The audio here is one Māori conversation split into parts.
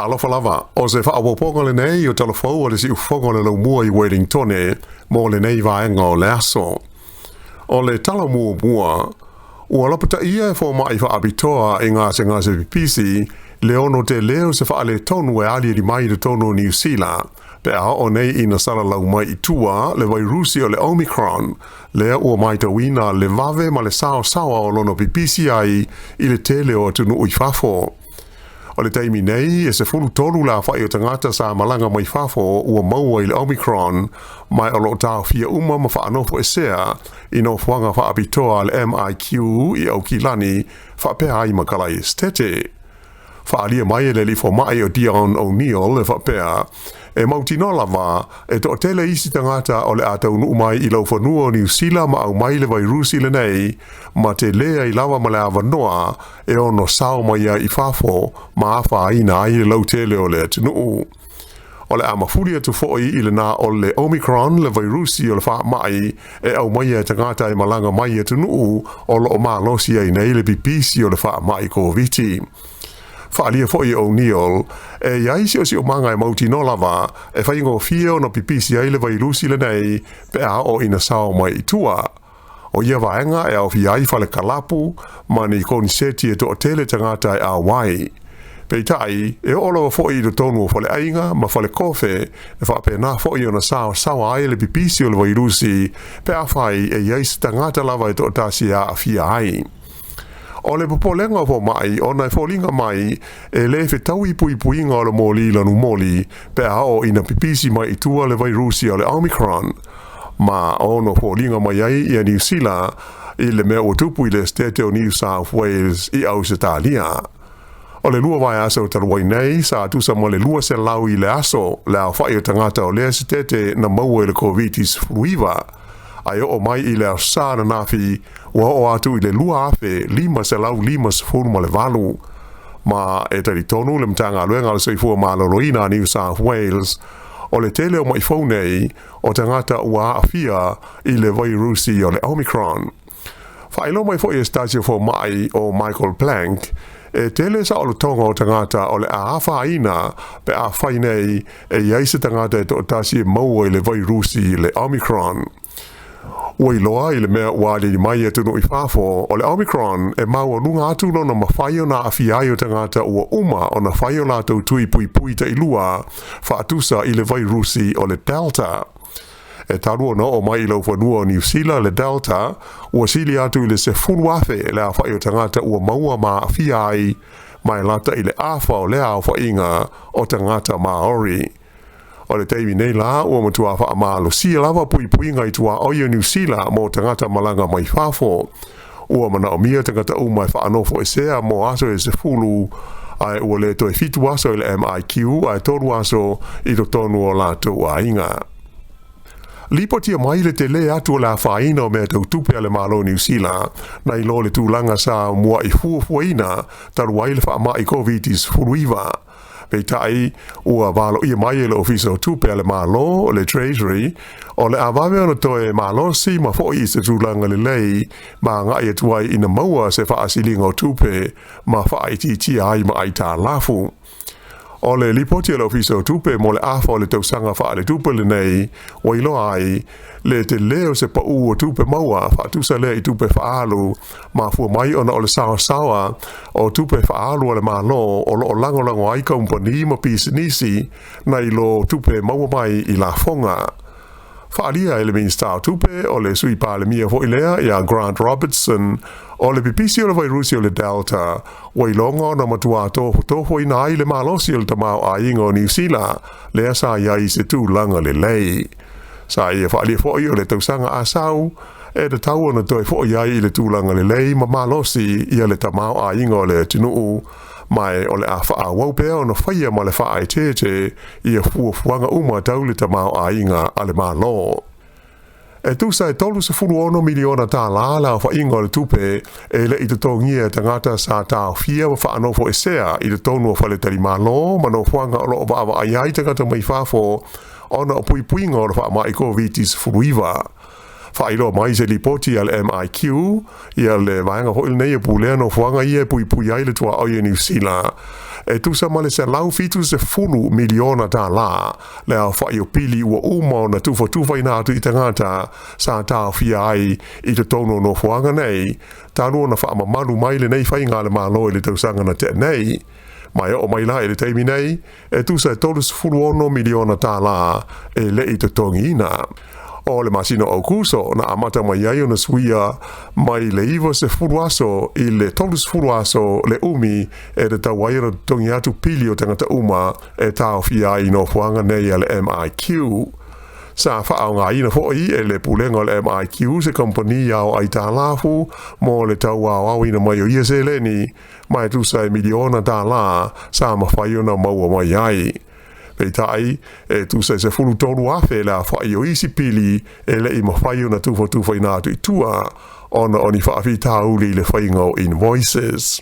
talo falava o se fa o pongo le nei o talo fo o le si fongo le lo mua I Wellington e mo le nei vaenga o le aso. O le talo mua ua lapata ia fo mai fa abitoa e ngā se pipisi le ono te leo se fa le tonu e ali di mai de tonu New Zealand pe a o nei ina sala lau mai I tua le vairusi o le Omicron lea ua mai ta wina le vave ma le sao o lono pipisi ai I le tele o tunu ui fafo. O le taimi nei e se fulu tolu la whai o tangata sa malanga mai fafo ua maua I le Omicron mai o lo tau fia uma ma whaanofo e sea I no whanga whaapitoa le MIQ I au kilani whapea ai makalai estete. Whaalia mai e le li fo mai o Dion O'Neill e whapea e mautino lava e to tele isi tangata o le atau nuu mai I lau whanua o New Zealand ma au mai le vairusi le nei ma te lea I lawa ma le awanoa e ono sao mai I fafo ma awha aina ai le lau tele o le atunuu. O le amafuri atu foi I le na o le Omicron le vairusi o le wha mai e au mai e tangata I malanga mai atunuu o lo o maa losi ai nei le pipisi o le wha mai COVID-19. Whaalia foi O'Neill, e iaisi o si o manga e mauti no lava, e whaingo fio no pipisi ai le vairusi le nei, pe a o ina sao mai I tua. O ia vaenga e au fi ai whale kalapu, ma ni koni seti e to tele tangata e a wai. Pei tai, e olo foi do tonu o whale ainga, ma whale kofe, e whape na foi o na sao ai le pipisi o le vairusi, pe a whai e iaisi tangata lava e to tasi a fia ai. O le popolenga fo mai, o nai folinga mai, e le fe tau I puinga o le moli lanu moli, pe a o ina pipisi mai I tua le vairusi o le Omicron. Ma o no folinga mai ai I a New Zealand, I le mea o tupu I le stete o New South Wales I au se talia. O le lua vai aso taruai nei, sa atusa mo le lua se lau I le aso, le au whai o tangata o le stete na maua le COVID-19 fruiva. Ai o mai I le arsa na nafi ua o atu I le lua afe lima se lau lima se furu ma le valu. Ma e tari tonu le mtanga aluenga le seifua ma loloina New South Wales o le tele o mai nei o tangata ua afia I le vairusi o le Omicron. Whailo mai fo I estasio fo mai o Michael Plank e tele sa o le tonga o tangata o le aafa aina pe a whainei e iaise tangata e to tasi maua I le vairusi le Omicron. Oi loa I le mea wale I mai atu no I fafo o le Omicron e maua nunga atu no na mawhaio na afiai o tangata ua uma o na whaio la tau tui pui ta ilua whaatusa I le vairusi o le Delta. E tarua no o mai I lau whanua o New Zealand le Delta ua sili atu I le se funuafe le a whaio tangata ua maua ma afiai mai lata I le afa o le au whainga o tangata Maori. O le teimi nei la ua matua wha amalo sia lava pui ngai tua o ia New Zealand mo tangata malanga mai fafo. Ua mana o mia tangata umai wha anofo e sea mo aso e se fulu ai ua le to e fitu aso I le MIQ ai toru aso I to tonu o lato a inga. Lipo tia mai le te le atu la whaina o mea tau tupe ale malo New Zealand na I lo le tūlanga sa mua I fuafuaina taru ai le wha ama I COVID-19 furuiva. Pei tai ua valo ia mai le ofisa o tupe ale malo o le Treasury o le avame ona toe malo si ma fo I se tūlanga le lei ma ngai e tuai ina maua se wha asilinga o tupe ma wha aiti ai ma aita lafu. O le lipoti le ofisa o tupe mo le afa o le tausanga wha le tupe le nei o ilo ai le te leo se pa o tupe maua wha tusa le I tupe wha alu ma fua mai ona o le sawa o tupe wha alu o le malo o lo o lango ai kompani ma pisinisi na ilo tupe maua mai I la fonga. Whaalia e le minsta o tupe o le sui pa le mia fo ilea ia Grant Robertson o le pipisi o le vairusi o le Delta o ilonga na matua tofo ina ai le malosi o le tamau a inga o New Zealand le asa ia I se tū langa le lei. Sa ia whaalia fo I o le tausanga a sau e te tau ona toi fo I le tū langa le lei ma malosi ia le tamau a inga o le tinuu mai o le a wha a waupea o na whaia ma le wha ai te ia fuafuanga uma tau le tamau a inga a le malo. E tusa e tolu se furu ono miliona tā la wha inga o le tupe e le I te tongia tangata sa tā fia wa wha anofo e sea I te tonu o whale tari malo ma no whanga o lo o wa ai ai tangata mai whafo ona o puinga o le wha mai COVID-19 furuiva. Whailo mai se lipoti al MIQ ia le vaenga hoil nei e pulea no whanga ia pui ai le tua o New Zealand tu sa male se lau fitu se fulu miliona ta la le a wha o pili ua umau na tufa ina atu i tangata sa ta fia ai i te tono no fuanga nei ta rua na wha mamaru mai le nei whai ngā le malo i le tausanga na te nei mai o mai la e le teimi nei tu sa tolu se fulu ono miliona ta la le i te tongi ina o le masino au kuso na amata mai ai ona suia mai le iwa se furuaso i le tolus furuaso le umi e te tawaira tongi atu pili o tangata uma e tau fia i no fuanga nei le MIQ. Sa whaau ngā ina fōi e le pulenga o le MIQ se kompani au ai tā lafu mo le tau au ina mai o ia se leni mai tu sa miliona tā la sa mawhai ona maua mai ai. Peitai e tu se fulu tolu afe la whai o isi pili e le i mawhai ona tufa ina atu i tua ona oni whaafi tauli le whaingo invoices.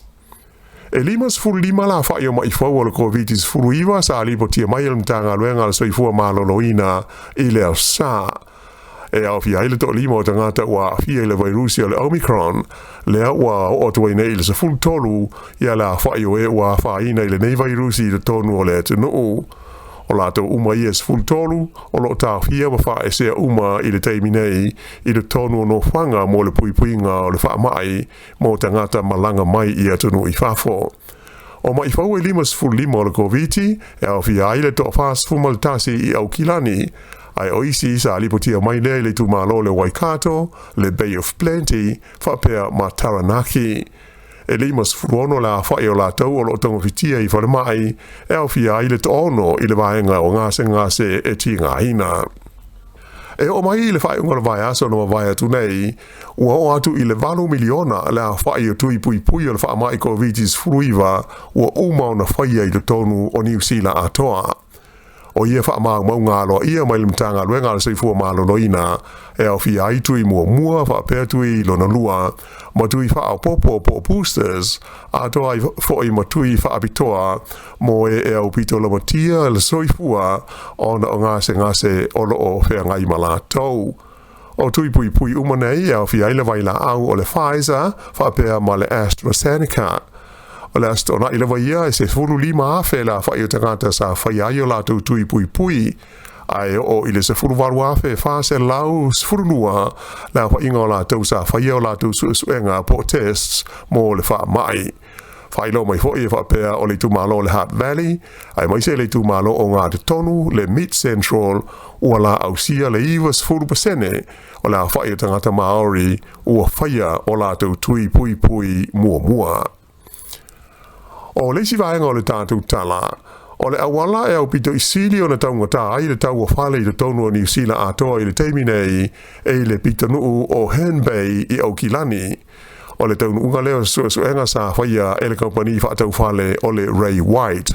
E limas fulu lima la whai o mai whau o le COVID-19 fulu iwa sa alipo tia mai al mtanga luenga la soifua malolo ina i le au sa. E au fia ile to lima o tangata ua fia ile virusi o le Omicron lea ua o tuai nei le sa fulu tolu ia la whai o e ua whaina ile nei virusi le tonu o le tunu. O lato uma i es fultolu, o lo ta fia ma e sea uma i le teimi nei, i le tonu no whanga mo le puipuinga o le wha mai, mo tangata malanga mai i atunu i whafo. O mai whau e limas ful lima o le COVID, e au fia ai le to fast fumaltasi i au kilani, ai o isi sa alipotia mai nei le tumalo le Waikato, le Bay of Plenty, whapea ma Taranaki. E limas furono la whai o la tau o lo tongo fitia i whare mai, e au fia i le tono i le vaenga o ngase e ti ngā hina. E o mai i le whai unga le vai aso no vai atu nei, ua o atu i le 8 miliona la whai o tui pui o le wha mai COVID-19 furuiva, ua umau na whai i le tonu o New Zealand atoa. O ia wha maa maunga aloa ia mai limtanga luenga ala seifua maa loina e au fia ai tui mua wha pēr tui lona lua ma tui wha au popo boosters a toa i fōi ma tui wha apitoa mo e au pito la matia le soifua ona o ngase o loo whea ngai malatou. O tui pui umanei e au fia ai le vaila au o le Pfizer wha pēr ma le AstraZeneca. O le asto na ila vaia e se furu lima afe la whai o tangata sa whai ai o lātou tui pui. Ai o ile se furu waru afe wha se lau furu nua la whai inga o lātou sa whai o lātou suenga po tests mo le wha mai. Whai lo mai whoi e wha pēr o le tumalo le Hutt Valley, ai mai se le tumalo o ngā te tonu le Mid Central ua la ausia le iwas furu pasene o la whai o tangata Maori ua whaia o lātou tui pui mua. O le si vaenga o le tātou tala, o le awala e au pito i sili o na taungata ai le tau o whale i le tonu o New Zealand atoa i le teimi nei e le pita nuu o Hen Bay i Aukilani. O le taunu unga leo suenga sa whaia e le kompani whaatau whale o le Ray White.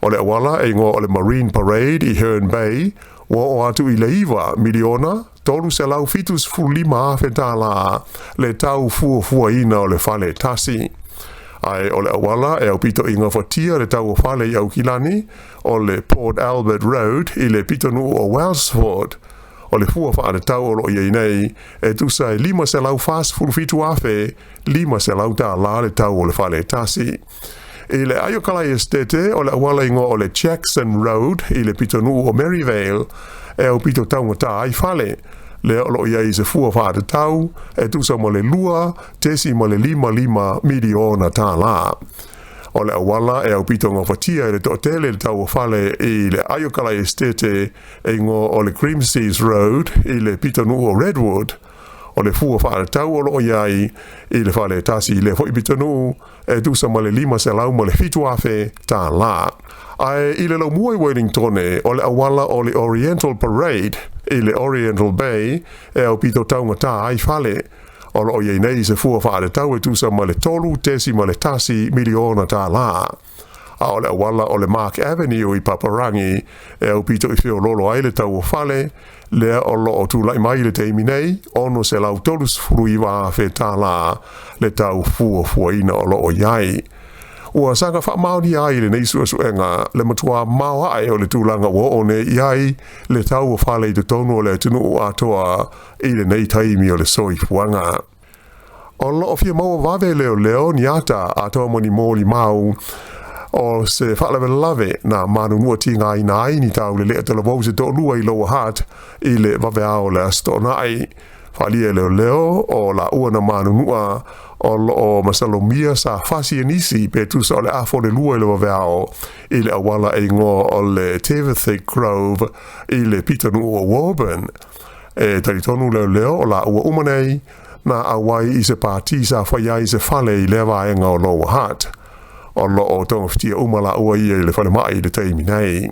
O le awala e ngo o le Marine Parade i Hen Bay, o atu i le iwa miliona, tolu se lau fitus fulima whetala le tau fua ina o le whale tasi. Ai o le awala e au pito inga whatia le tau o whale i Aukilani o le Port Albert Road i le pito nu o Wellsford. O le fua whaare tau o lo iei nei e tu sai 5 se lau fast full fitu afe 5 se lau tā la le tau o le whale tasi. I le Ayokalai Estate o le awala ingo o le Jackson Road i le pito nu o Maryvale e au pito tau ngata ai whale. Le olo iei se fua whaare tau, e tu sa mo le lua, tesi mo le 5 miliona tā la. O le awala e au pito ngā whatia e le tōtele le tau o whale i le Ayokalai Estate e ngō o le Grimseas Road i le pito nu o Redwood. O le fua whaare tau o lo iei i le whale tasi i le hoi pito nu, e tu sa mo le 5 se lau mo le fitu afe tā la. Ai i le lau mua i Wellington o le awala o le Oriental Parade i le Oriental Bay e au pito taunga tā ai whale. O lo iei nei se fua whaare tau e tusa ma le tolu tesi ma le tasi miliona tā la. A o le awala o le Mark Avenue i Paparangi e au pito i whio lolo ai le tau o whale, lea o lo o tūlai mai le teimi nei, ono se lau tolus fruiwa whe tā la le tau fua ina o lo o iai. Ua sanga wha mauni ai le nei suenga le matua mau ai o le tūlanga wo o ne iai le tau o whale i te tonu o le tunu o atoa i le nei taimi o le soi fuanga. O lo o fia maua wave leo ni ata atoa moni mōli mau o se whaalawe lawe na manu mua ti ngai nai ni tau le te lavou se tō lua I loa hat I le wawe ao le asto nai whalia leo o la ua na manu mua o masalomia sa fasi nisi pe tu so le afo le lua I le wawe ao I le awala e ngō o le Tevethick Grove I le pitanu o Woburn e taritonu leo o la ua umanei na awai I se pāti sa whaiai se whale I le waenga o loa hat o lo o tonga fitia umala ua I le whale mai le teimi nei.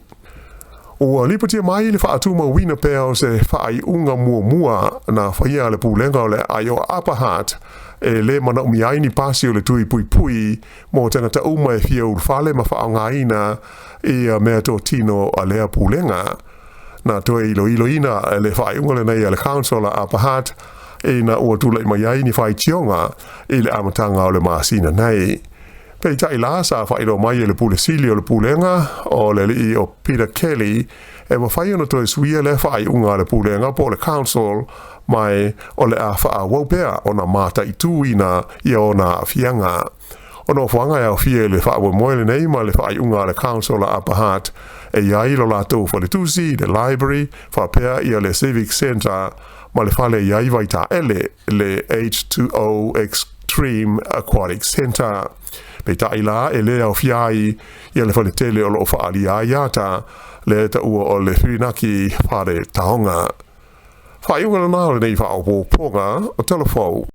Ua lipatia mai le whaatuma wina pēo se whaai unga mua na whaia le pūlenga o le aio Upper Hutt e le mana umiaini pasi o le tui pui mo tangata uma e fia urwhale ma whaangaina I mea tō tino a lea pūlenga. Na toe ilo ina le whaai unga le nei a le council a Upper Hutt e na ua tula I maiaini whai tionga I le amatanga o le maasina nei. Pei tai la sa whaero mai e le pule sili o le pulenga o le li o Peter Kelly e ma whai ono toi suia le whai unga le pulenga po le council mai o le a wha waupea o na mata I tuina I o na fianga. O no whanga e au fie le wha moele nei ma le whai unga le council a Upper Hutt e iai lo lato wha le tusi, le library, wha pea I le civic centre ma le whale iai vaita ele le H2O Extreme Aquatic Centre. Pei tai la e le au fiai I le whale tele o lo whaali aiata le ta ua o le whirinaki whare taonga. Whai unga na nāre nei wha o pōponga o telefou.